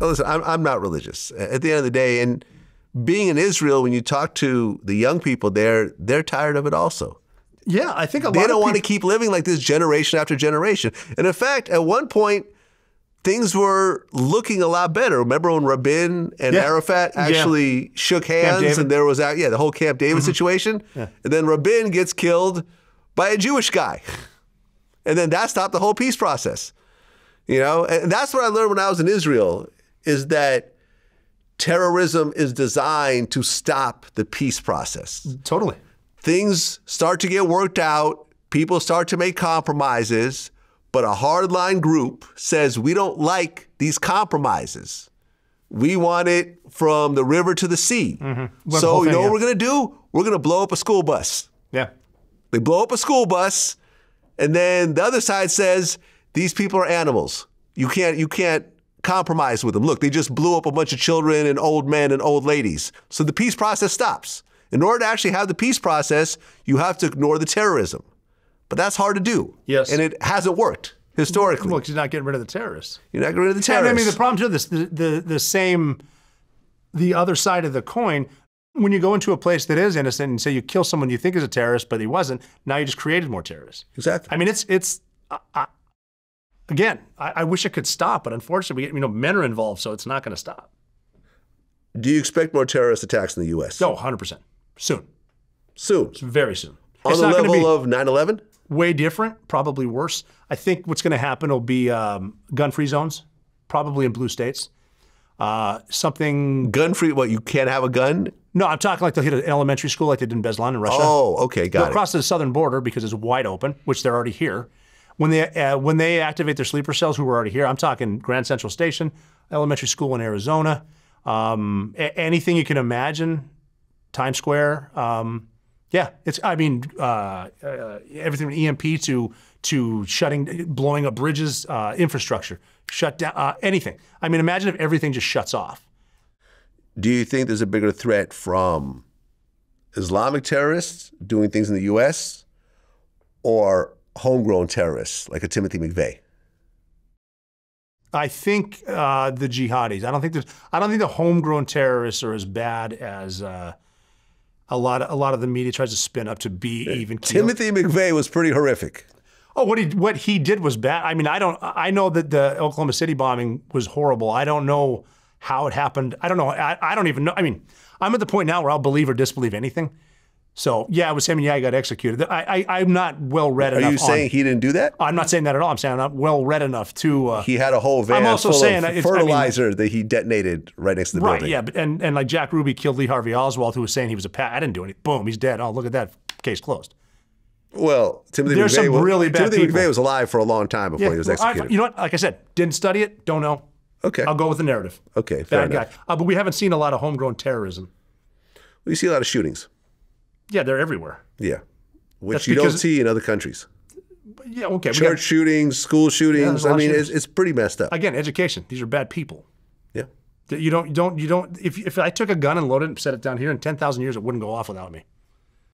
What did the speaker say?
Listen, I'm not religious. At the end of the day, and being in Israel, when you talk to the young people there, they're tired of it also. Yeah, I think they don't want to keep living like this generation after generation. And in fact, at one point, things were looking a lot better. Remember when Rabin and Arafat actually shook hands, and there was the whole Camp David situation, and then Rabin gets killed by a Jewish guy, and then that stopped the whole peace process. You know, and that's what I learned when I was in Israel, is that terrorism is designed to stop the peace process. Totally. Things start to get worked out. People start to make compromises, but a hardline group says, we don't like these compromises. We want it from the river to the sea. So you know what we're going to do? We're going to blow up a school bus. Yeah. They blow up a school bus, and then the other side says, these people are animals. You can't compromise with them. Look, they just blew up a bunch of children and old men and old ladies. So the peace process stops. In order to actually have the peace process, you have to ignore the terrorism. But that's hard to do. Yes. And it hasn't worked historically. Well, you're not getting rid of the terrorists. You're not getting rid of the terrorists. I mean, the problem too, the other side of the coin, when you go into a place that is innocent and say you kill someone you think is a terrorist, but he wasn't, now you just created more terrorists. Exactly. I mean, again, I wish it could stop, but unfortunately, men are involved, so it's not going to stop. Do you expect more terrorist attacks in the U.S.? No, 100%. Soon. Soon? Very soon. On the level of 9/11? Way different, probably worse. I think what's going to happen will be gun-free zones, probably in blue states. Something... Gun-free, what, you can't have a gun? No, I'm talking like they'll hit an elementary school like they did in Beslan in Russia. Oh, okay, got it. They'll cross to the southern border because it's wide open, which they're already here. When they activate their sleeper cells, who were already here, I'm talking Grand Central Station, elementary school in Arizona, anything you can imagine, Times Square. Everything from EMP to blowing up bridges, infrastructure, shut down, anything. I mean, imagine if everything just shuts off. Do you think there's a bigger threat from Islamic terrorists doing things in the U.S. or homegrown terrorists like a Timothy McVeigh? I think the jihadis. I don't think the homegrown terrorists are as bad as a lot of the media tries to spin up to be even. Timothy McVeigh was pretty horrific. Oh, what he did was bad. I mean, I know that the Oklahoma City bombing was horrible. I don't know how it happened. I don't know. I don't even know. I mean, I'm at the point now where I'll believe or disbelieve anything. So yeah, it was him, and yeah, he got executed. I'm not well read enough. Are you saying he didn't do that? I'm not saying that at all. I'm saying I'm not well read enough to. He had a whole van full of fertilizer that he detonated right next to the building. Right, yeah, and like Jack Ruby killed Lee Harvey Oswald, who was saying he was I didn't do anything. Boom, he's dead. Oh, look at that, case closed. Well, Timothy McVeigh was alive for a long time before he was executed. You know what? Like I said, didn't study it, don't know. Okay. I'll go with the narrative. Okay, fair enough. Guy. But we haven't seen a lot of homegrown terrorism. Well, you see a lot of shootings. Yeah, they're everywhere. Yeah, which you don't see in other countries. Yeah, okay. Church shootings, school shootings. I mean, it's pretty messed up. Again, education. These are bad people. Yeah. You don't. If I took a gun and loaded it and set it down here in 10,000 years, it wouldn't go off without me.